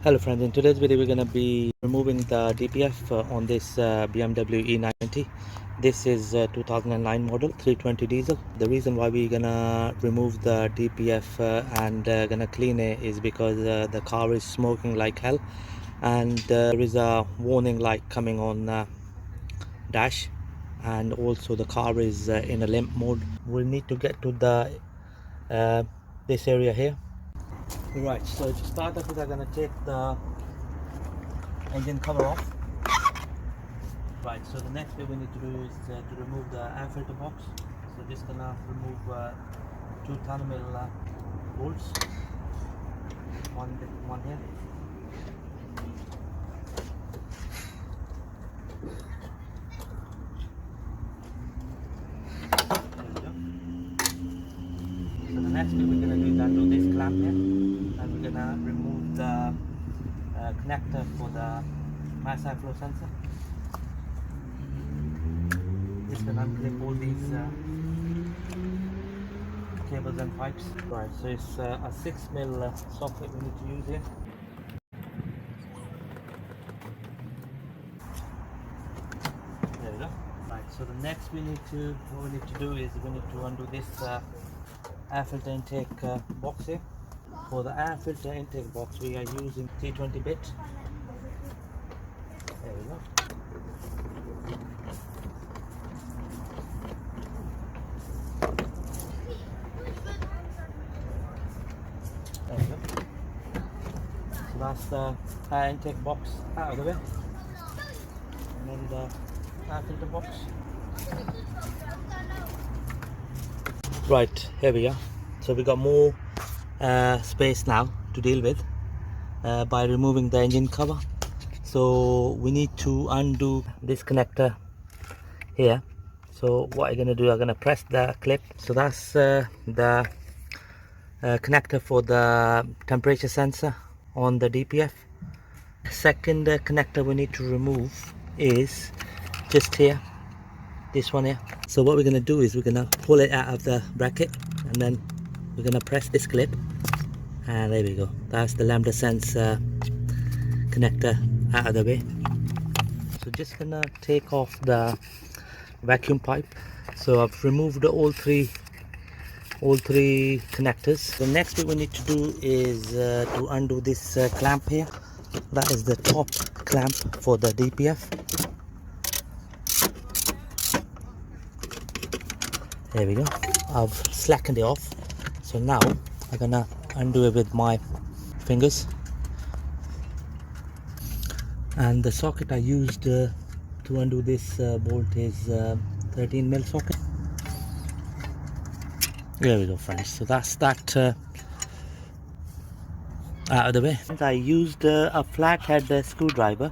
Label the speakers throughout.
Speaker 1: Hello friends, in today's video we're going to be removing the DPF on this BMW E90. This is 2009 model 320 diesel. The reason why we're going to remove the DPF and going to clean it is because the car is smoking like hell, and there is a warning light coming on dash, and also the car is in a limp mode. We need to get to the this area here. Right, so to start off with, I'm going to take the engine cover off. Right, so the next thing we need to do is to remove the air filter box. So just gonna remove 2 10 mil bolts, one here. There we go. So the next thing we're gonna do is undo this clamp here, and we're gonna remove the connector for the mass airflow sensor. Just gonna unclip all these cables and pipes. Right, so it's a 6 mil socket we need to use here. There we go. Right, so the next what we need to do is we need to undo this air filter intake box here. For the air filter intake box we are using T20 bit. There we go. There we go. So that's the air intake box out of the way. And then the air filter box. Right, here we are. So we got more space now to deal with by removing the engine cover. So we need to undo this connector here. So what I'm going to do, I'm going to press the clip. So that's the connector for the temperature sensor on the DPF. Second connector we need to remove is just here, this one here. So what we're going to do is we're going to pull it out of the bracket, and then we're going to press this clip, and there we go. That's the lambda sense connector out of the way. So just gonna take off the vacuum pipe. So I've removed all three connectors. The next thing we need to do is to undo this clamp here. That is the top clamp for the DPF. There we go. I've slackened it off. So now I'm gonna undo it with my fingers. And the socket I used to undo this bolt is 13 mil socket. There we go, friends. So that's that out of the way. I used a flathead screwdriver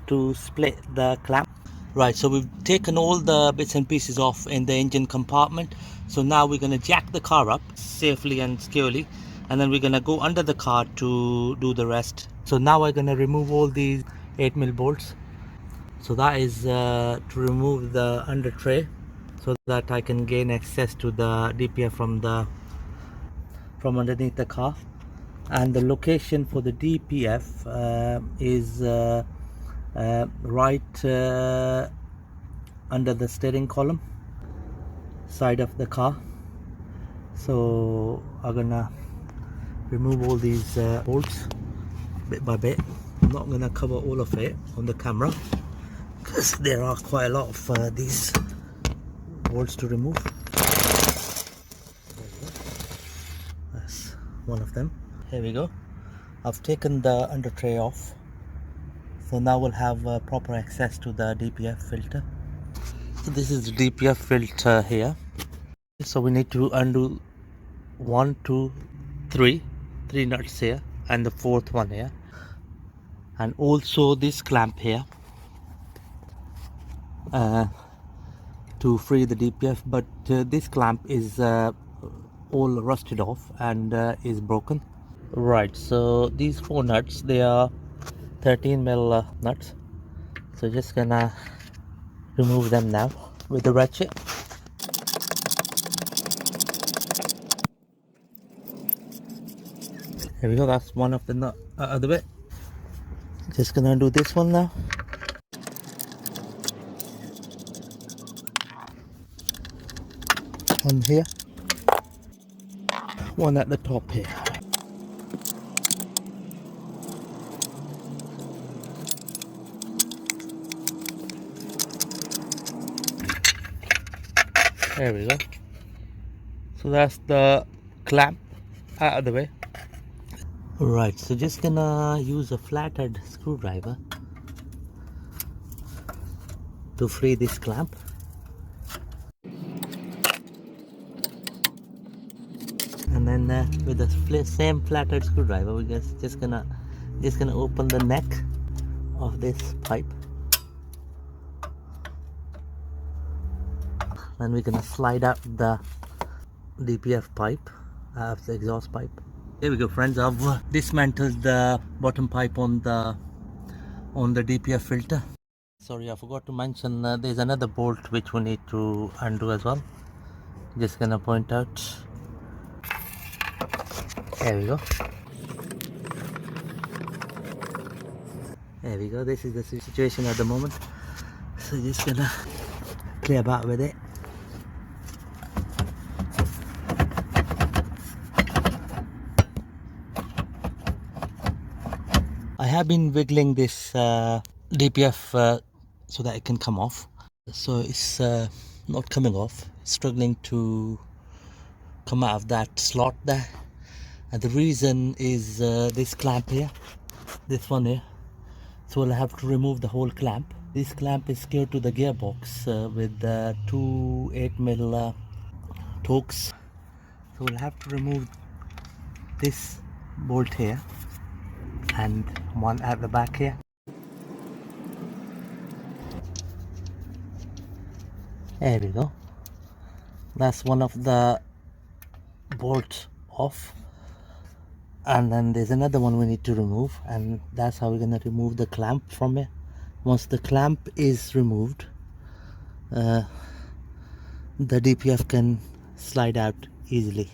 Speaker 1: to split the clamp. Right, so we've taken all the bits and pieces off in the engine compartment. So now we're going to jack the car up safely and securely, and then we're going to go under the car to do the rest. So now we're going to remove all these 8 mil bolts. So that is to remove the under tray, so that I can gain access to the DPF from underneath the car. And the location for the DPF is right under the steering column side of the car. So I'm gonna remove all these bolts bit by bit. I'm not gonna cover all of it on the camera because there are quite a lot of these bolts to remove. That's one of them. Here we go. I've taken the under tray off. So now we'll have proper access to the DPF filter. So this is the DPF filter here. So we need to undo 1, 2, 3 nuts here, and the fourth one here, and also this clamp here to free the DPF. But this clamp is all rusted off and is broken. Right, so these 4 nuts, they are 13 mil nuts. So just gonna remove them now with the ratchet. Here we go, that's one of the nut out of the bit. Just gonna do this one now. One here, one at the top here. There we go. So that's the clamp out of the way. Right, so just gonna use a flathead screwdriver to free this clamp. And then with the same flathead screwdriver, we're just gonna open the neck of this pipe. Then we're gonna slide out the DPF pipe, the exhaust pipe. There we go, friends. I've dismantled the bottom pipe on the DPF filter. Sorry, I forgot to mention there's another bolt which we need to undo as well. Just gonna point out. There we go. There we go. This is the situation at the moment. So just gonna clear back with it. I have been wiggling this DPF so that it can come off. So it's not coming off. It's struggling to come out of that slot there. And the reason is this clamp here, this one here. So we'll have to remove the whole clamp. This clamp is secured to the gearbox with two 8mm torques. So we'll have to remove this bolt here and one at the back here. There we go. That's one of the bolts off. And then there's another one we need to remove, and that's how we're going to remove the clamp from it. Once the clamp is removed, the DPF can slide out easily.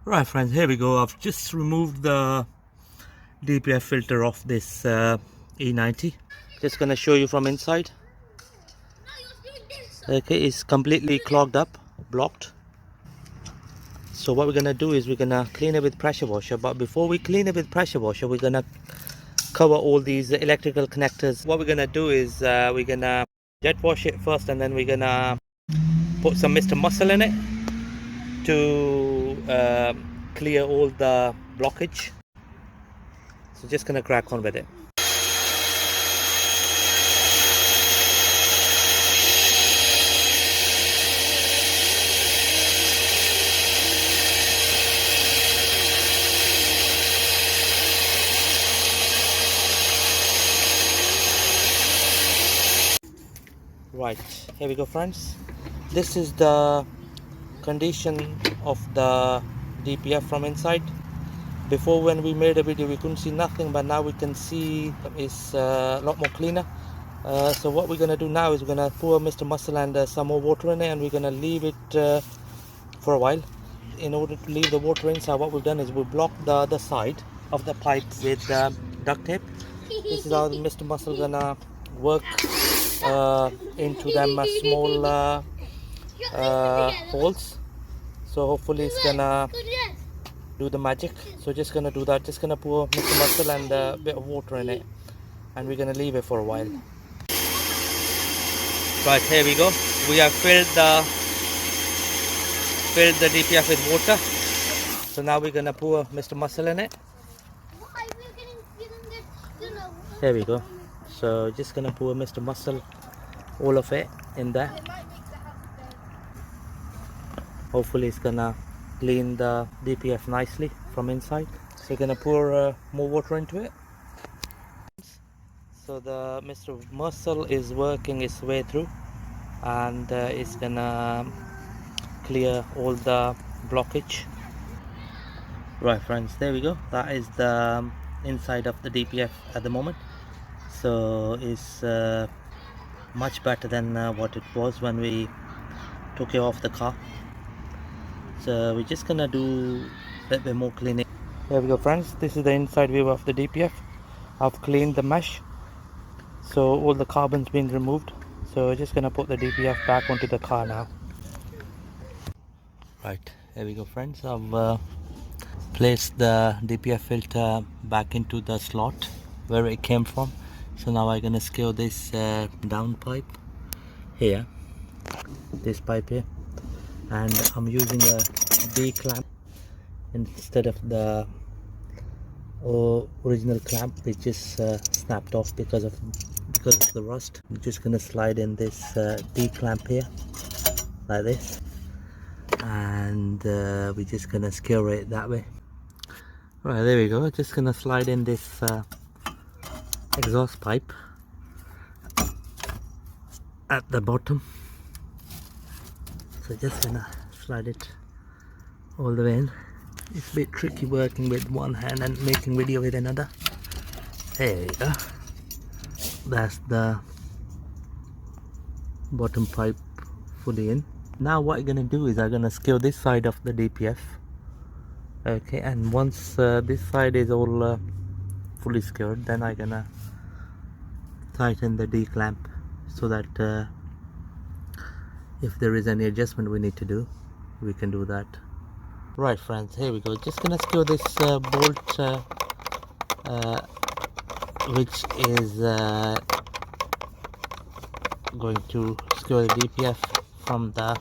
Speaker 1: Right, friends, here we go. I've just removed the DPF filter off this E90. Just going to show you from inside. Okay, it's completely clogged up, blocked. So what we're going to do is we're going to clean it with pressure washer. But before we clean it with pressure washer, we're going to cover all these electrical connectors. What we're going to do is we're going to jet wash it first, and then we're going to put some Mr. Muscle in it to clear all the blockage. So just going to crack on with it. Right, here we go, friends. This is the condition of the DPF from inside. Before, when we made a video, we couldn't see nothing, but now we can see it's a lot more cleaner. So what we're going to do now is we're going to pour Mr. Muscle and some more water in it, and we're going to leave it for a while. In order to leave the water inside, what we've done is we blocked the other side of the pipe with duct tape. This is how Mr. Muscle gonna work into them small holes. So hopefully it's gonna do the magic. So just gonna do that. Just gonna pour Mr. Muscle and a bit of water in it, and we're gonna leave it for a while. Right, here we go. We have filled the DPF with water. So now we're gonna pour Mr. Muscle in it. Here we go. So just gonna pour Mr. Muscle, all of it in there. Hopefully it's gonna clean the DPF nicely from inside. So we're gonna pour more water into it. So the Mr. Muscle is working its way through, and it's gonna clear all the blockage. Right, friends, there we go. That is the inside of the DPF at the moment. So it's much better than what it was when we took it off the car. So we're just gonna do a bit more cleaning. There we go, friends. This is the inside view of the DPF. I've cleaned the mesh, so all the carbon's been removed. So we're just gonna put the DPF back onto the car now. Right, here we go friends. I've placed the DPF filter back into the slot where it came from. So now I'm gonna screw this down pipe here, this pipe here, and I'm using a D clamp instead of the original clamp which is snapped off because of the rust. I'm just gonna slide in this D clamp here like this, and we're just gonna secure it that way. Right, there we go. Just gonna slide in this exhaust pipe at the bottom. So just gonna slide it all the way in. It's a bit tricky working with one hand and making video with another. There we go. That's the bottom pipe fully in. Now what I'm gonna do is I'm gonna secure this side of the DPF. Okay, and once this side is all fully secured, then I'm gonna tighten the D clamp so that if there is any adjustment we need to do, we can do that. Right friends, here we go. Just gonna secure this bolt which is going to secure the DPF from the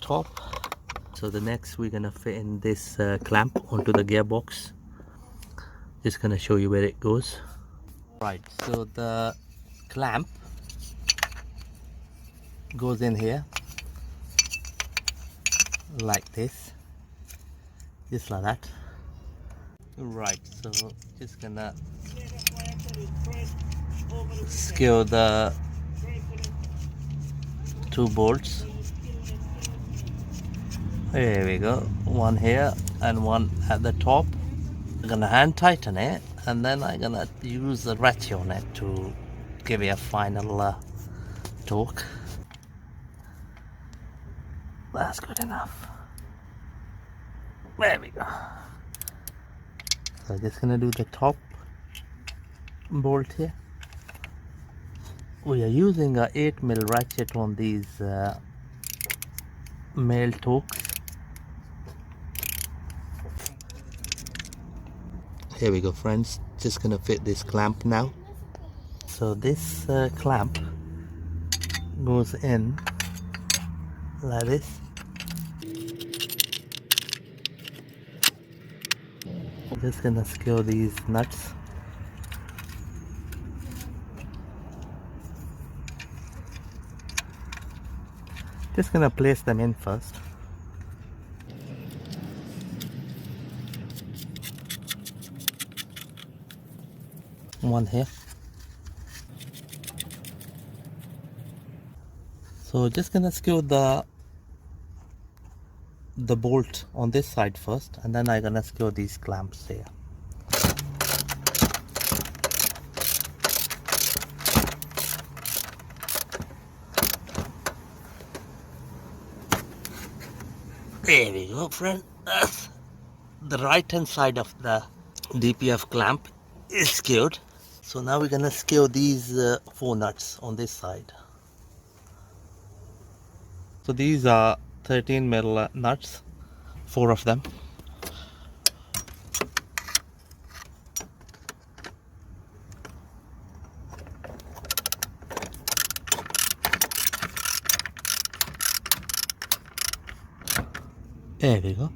Speaker 1: top. So the next we're gonna fit in this clamp onto the gearbox. Just gonna show you where it goes. Right, so the clamp goes in here like this, just like that. Right, so just gonna secure the two bolts. There we go, one here and one at the top. I'm gonna hand tighten it, and then I'm gonna use the ratchet on it to give it a final torque. That's good enough. There we go. So I'm just gonna do the top bolt here. We are using a 8mm ratchet on these male torques. Here we go friends, just gonna fit this clamp now. So this clamp goes in like this. Just gonna secure these nuts. Just gonna place them in first. One here. So just gonna secure the bolt on this side first, and then I'm gonna secure these clamps here. There we go friend. That's the right hand side of the DPF clamp is secured. So now we're gonna secure these 4 nuts on this side. So these are 13mm nuts, 4 of them. There we go.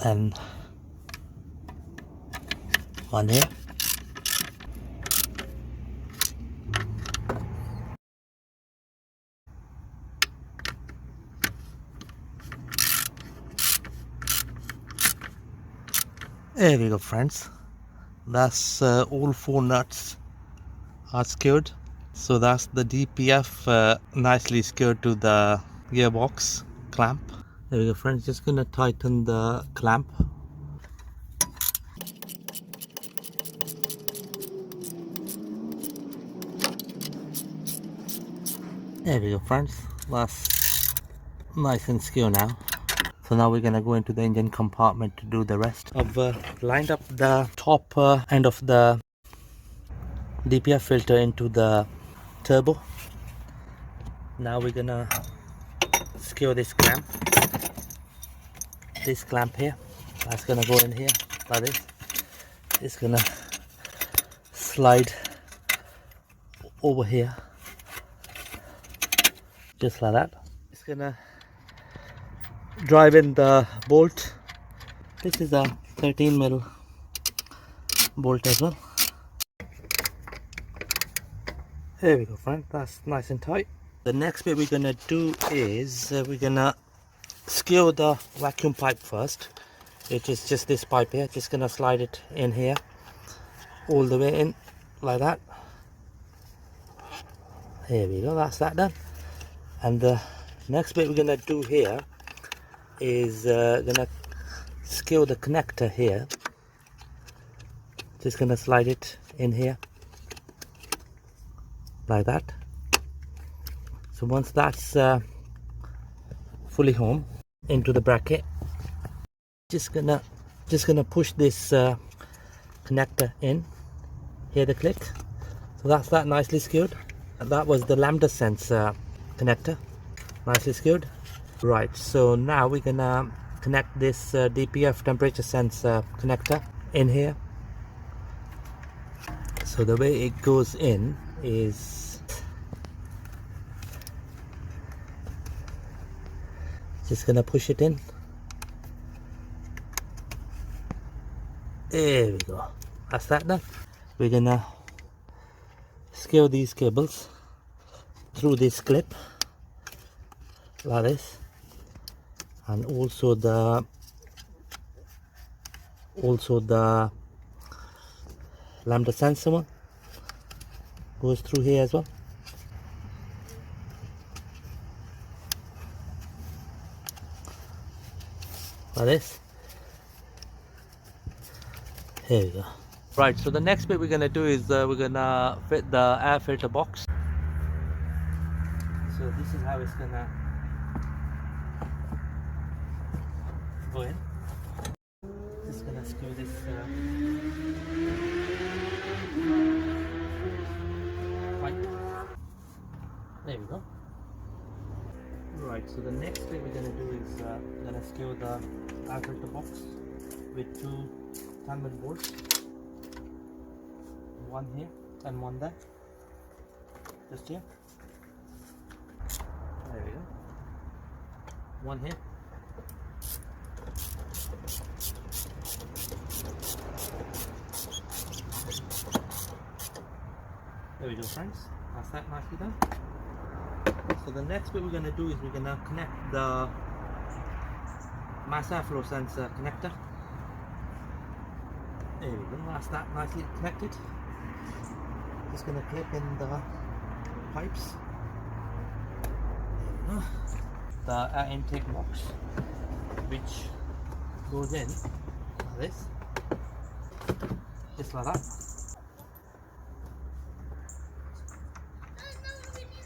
Speaker 1: And one here. There we go friends. That's all 4 nuts are secured. So that's the DPF nicely secured to the gearbox clamp. There we go friends, just gonna tighten the clamp. There we go friends, that's nice and secure now. So now we're gonna go into the engine compartment to do the rest. I've lined up the top end of the DPF filter into the turbo. Now we're gonna secure this clamp here. That's gonna go in here like this. It's gonna slide over here just like that. It's gonna drive in the bolt. This is a 13mm bolt as well. There we go, friend. That's nice and tight. The next bit we're gonna do is we're gonna secure the vacuum pipe first, which is just this pipe here. Just gonna slide it in here, all the way in like that. There we go. That's that done. And the next bit we're gonna do here is gonna secure the connector here. Just gonna slide it in here like that. So once that's fully home into the bracket, just gonna push this connector in. Hear the click? So that's that, nicely secured. And that was the lambda sense connector, nicely secured. Right, so now we're gonna connect this DPF temperature sense connector in here. So the way it goes in is just gonna push it in. There we go. That's that done. We're gonna secure these cables through this clip like this, and also the lambda sensor one goes through here as well. Like this. Here we go. Right, so the next bit we're gonna do is we're gonna fit the air filter box. So this is how it's gonna go in. Just gonna screw this pipe. There we go. Right, so the next thing we're gonna do is gonna screw the air filter box with two 10mm bolts. One here and one there. Just here. There we go. One here. There we go, friends. That's that nicely done. So the next bit we're going to do is we're going to connect the mass airflow sensor connector. There we go. That's that nicely connected. Just going to clip in the pipes. There we go. The air intake box, which goes in like this, just like that.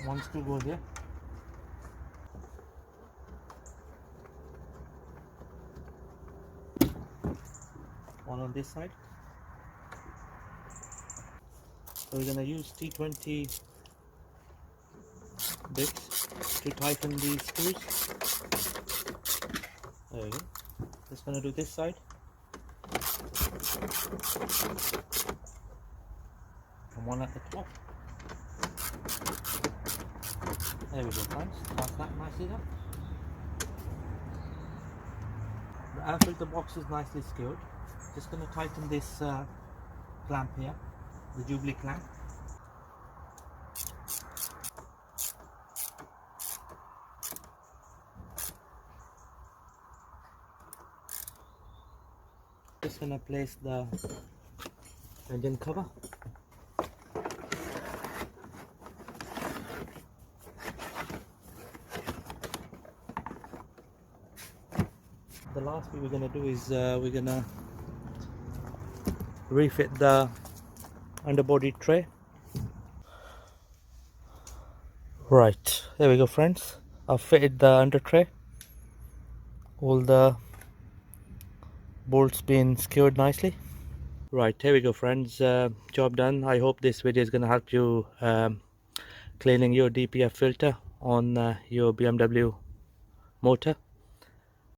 Speaker 1: One screw goes here. One on this side. So we're going to use T20 bits to tighten these screws. There we go. Just going to do this side. And one at the top. There we go, friends. That's that nicely done. The air filter box is nicely secured. Just going to tighten this clamp here, the Jubilee clamp. Just going to place the engine cover. The last thing we're going to do is we're going to refit the underbody tray. Right, there we go, friends. I've fitted the under tray all the bolts been secured nicely. Right, here we go friends, job done. I hope this video is going to help you cleaning your DPF filter on your BMW motor.